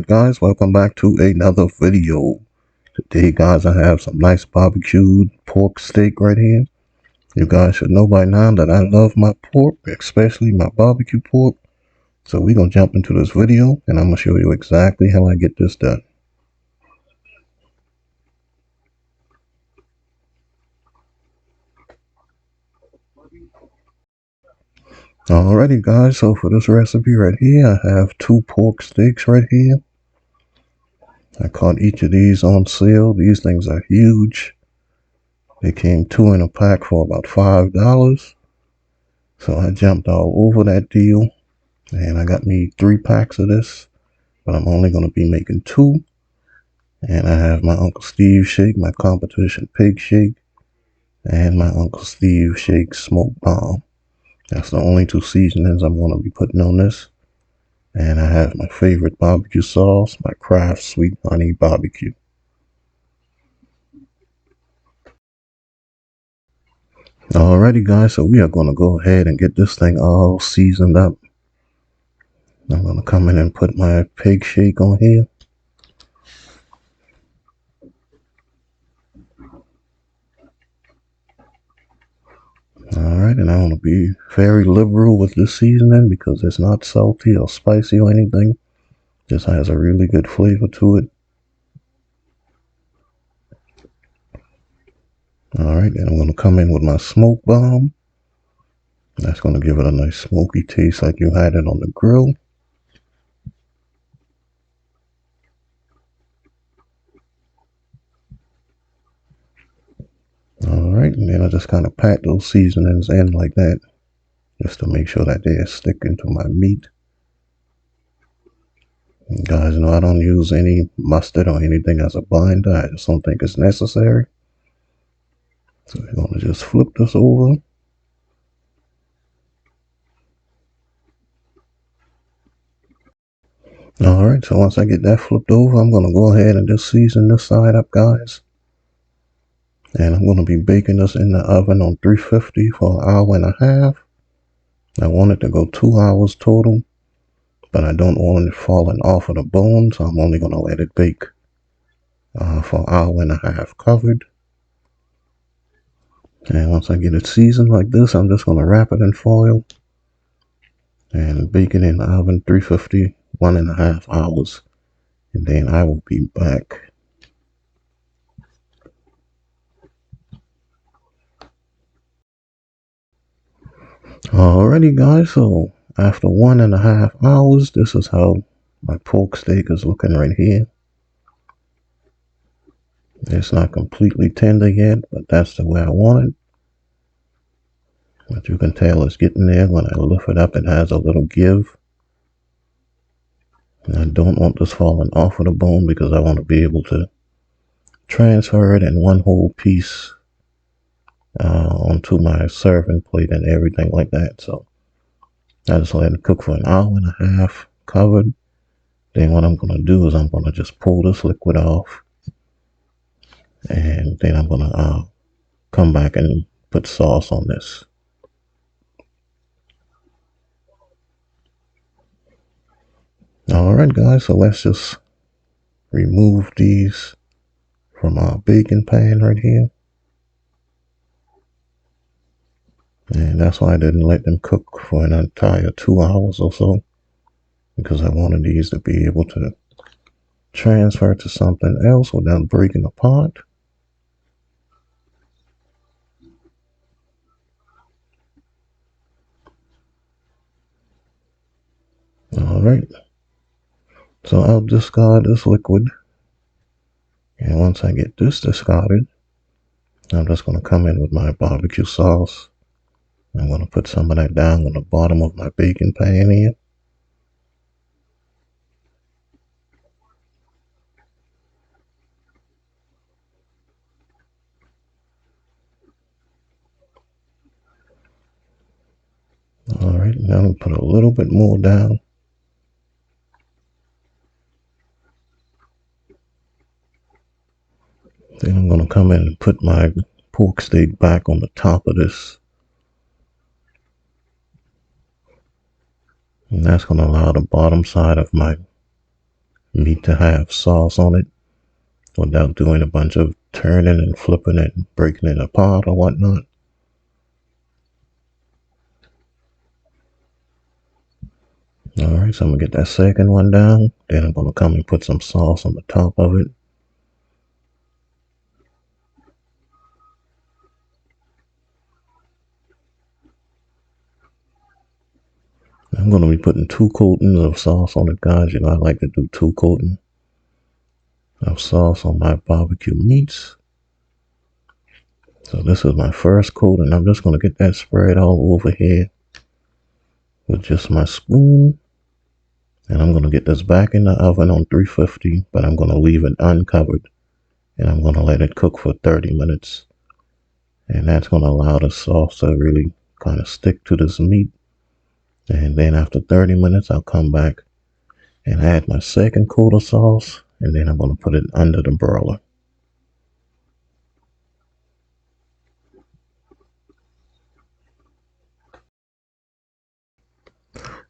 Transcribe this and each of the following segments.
guys, welcome back to another video. Today guys, I have some nice barbecued pork steak right here. You guys should know by now that I love my pork, especially my barbecue pork. So we're gonna jump into this video and I'm gonna show you exactly how I get this done. Alrighty guys, so for this recipe right here, I have 2 pork steaks right here. I caught each of these on sale. These things are huge. They came 2 in a pack for about $5. So I jumped all over that deal and I got me 3 packs of this, but I'm only going to be making 2. And I have my Uncle Steve shake, my competition pig shake, and my Uncle Steve shake smoke bomb. That's the only 2 seasonings I'm going to be putting on this. And I have my favorite barbecue sauce, my Kraft Sweet Honey Barbecue. Alrighty guys, so we are going to go ahead and get this thing all seasoned up. I'm going to come in and put my pig shake on here. Alright, and I want to be very liberal with this seasoning because it's not salty or spicy or anything. Just has a really good flavor to it. Alright, and I'm going to come in with my smoke bomb. That's going to give it a nice smoky taste like you had it on the grill. Alright, and then I just kind of pat those seasonings in like that, just to make sure that they're sticking to my meat. You guys know I don't use any mustard or anything as a binder. I just don't think it's necessary. So we're going to just flip this over. Alright, so once I get that flipped over, I'm going to go ahead and just season this side up, guys. And I'm going to be baking this in the oven on 350 for an hour and a half. I want it to go 2 hours total, but I don't want it falling off of the bone, so I'm only going to let it bake for an hour and a half covered. And once I get it seasoned like this, I'm just going to wrap it in foil and bake it in the oven 350, 1.5 hours. And then I will be back. Alrighty guys, so after 1.5 hours, this is how my pork steak is looking right here. It's not completely tender yet, but that's the way I want it. But you can tell it's getting there. When I lift it up, it has a little give. And I don't want this falling off of the bone because I want to be able to transfer it in one whole piece onto my serving plate and everything like that. So I just let it cook for an hour and a half covered. Then what I'm going to do is I'm going to just pull this liquid off. And then I'm going to come back and put sauce on this. Alright guys, so let's just remove these from our baking pan right here. And that's why I didn't let them cook for an entire 2 hours or so, because I wanted these to be able to transfer to something else without breaking apart. Alright, so I'll discard this liquid, and once I get this discarded, I'm just going to come in with my barbecue sauce. I'm going to put some of that down on the bottom of my baking pan here. Alright, now I'm going to put a little bit more down. Then I'm going to come in and put my pork steak back on the top of this. And that's going to allow the bottom side of my meat to have sauce on it without doing a bunch of turning and flipping it and breaking it apart or whatnot. Alright, so I'm going to get that second one down. Then I'm going to come and put some sauce on the top of it. I'm going to be putting 2 coatings of sauce on it, guys. You know, I like to do 2 coatings of sauce on my barbecue meats. So this is my first coat, and I'm just going to get that spread all over here with just my spoon. And I'm going to get this back in the oven on 350, but I'm going to leave it uncovered. And I'm going to let it cook for 30 minutes. And that's going to allow the sauce to really kind of stick to this meat. And then after 30 minutes, I'll come back and add my second coat of sauce. And then I'm going to put it under the broiler.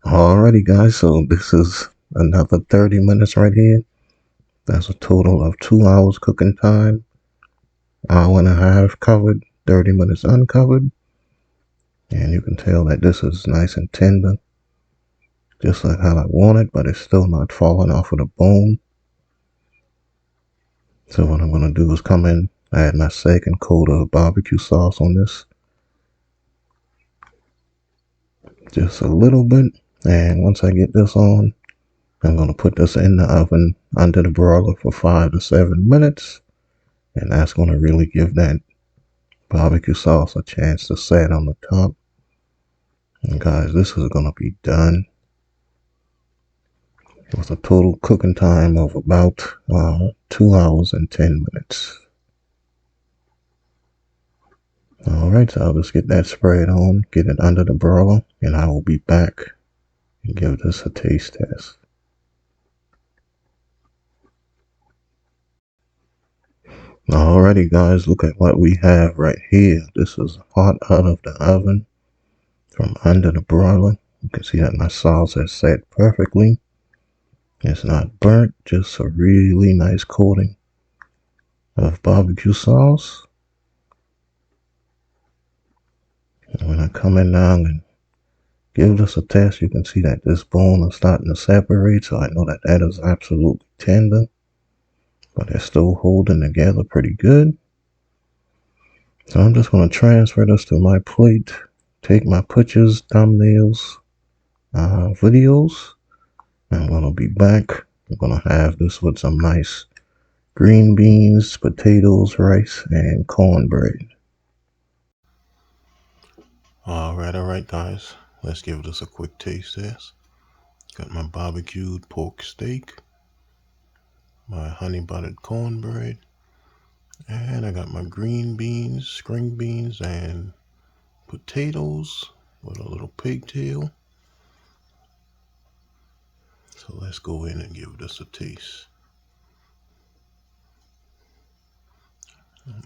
Alrighty, guys, so this is another 30 minutes right here. That's a total of 2 hours cooking time. Hour and a half covered, 30 minutes uncovered. And you can tell that this is nice and tender, just like how I want it, but it's still not falling off of the bone. So what I'm going to do is come in, add my second coat of barbecue sauce on this. Just a little bit. And once I get this on, I'm going to put this in the oven under the broiler for 5 to 7 minutes. And that's going to really give that barbecue sauce a chance to set on the top. And guys, this is going to be done with a total cooking time of about 2 hours and 10 minutes. Alright, so I'll just get that spread on, get it under the broiler, and I will be back and give this a taste test. Alrighty, guys, look at what we have right here. This is hot out of the oven from under the broiler. You can see that my sauce has set perfectly. It's not burnt, just a really nice coating of barbecue sauce. And when I come in now and give this a test, you can see that this bone is starting to separate, so I know that that is absolutely tender, but it's still holding together pretty good. So I'm just going to transfer this to my plate, take my pictures, thumbnails, videos, and I'm going to be back. I'm going to have this with some nice green beans, potatoes, rice, and cornbread. Alright, guys. Let's give this a quick taste test. Got my barbecued pork steak, my honey buttered cornbread, and I got my green beans, string beans, and potatoes with a little pigtail. So let's go in and give this a taste.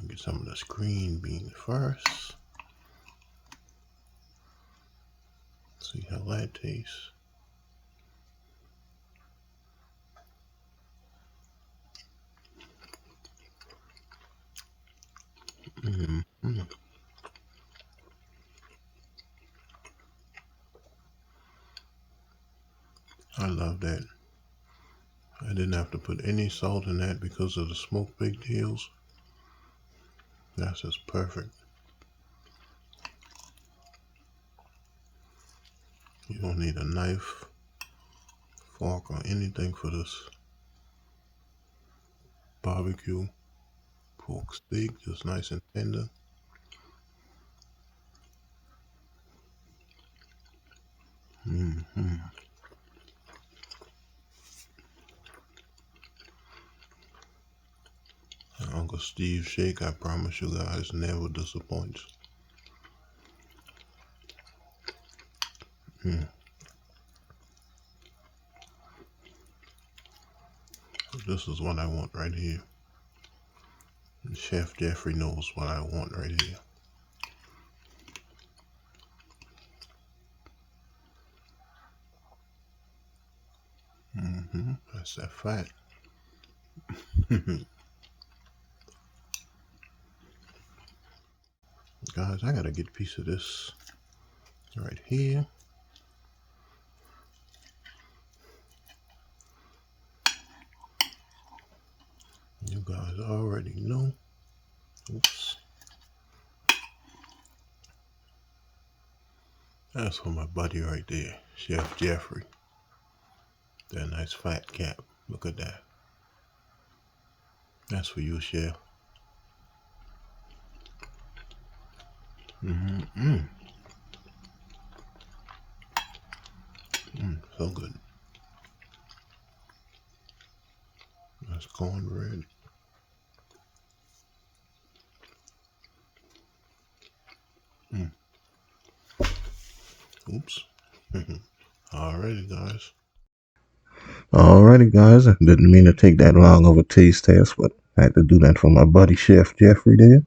Get some of this green bean first. See how that tastes. I love that. I didn't have to put any salt in that because of the smoked pigtails. That's just perfect. You don't need a knife, fork, or anything for this barbecue pork steak. Just nice and tender. Uncle Steve's shake, I promise you guys, never disappoints. This is what I want right here. Chef Jeffrey knows what I want right here. That's that fat. Guys, I gotta get a piece of this right here. You guys already know. Oops. That's for my buddy right there, Chef Jeffrey. That nice fat cap. Look at that. That's for you, Chef. So good. That's cornbread. Oops. Alrighty, guys. Alrighty, guys. I didn't mean to take that long of a taste test, but I had to do that for my buddy Chef Jeffrey there.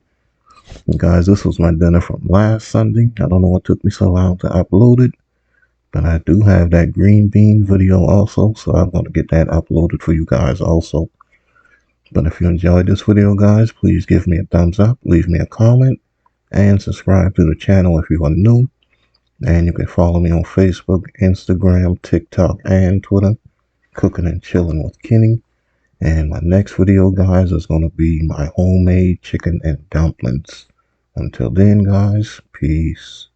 And guys, this was my dinner from last Sunday. I don't know what took me so long to upload it, but I do have that green bean video also, so I'm going to get that uploaded for you guys also. But if you enjoyed this video, guys, please give me a thumbs up, leave me a comment, and subscribe to the channel if you are new. And you can follow me on Facebook, Instagram, TikTok, and Twitter, Cooking and Chilling with Kenny. And my next video, guys, is going to be my homemade chicken and dumplings. Until then, guys, peace.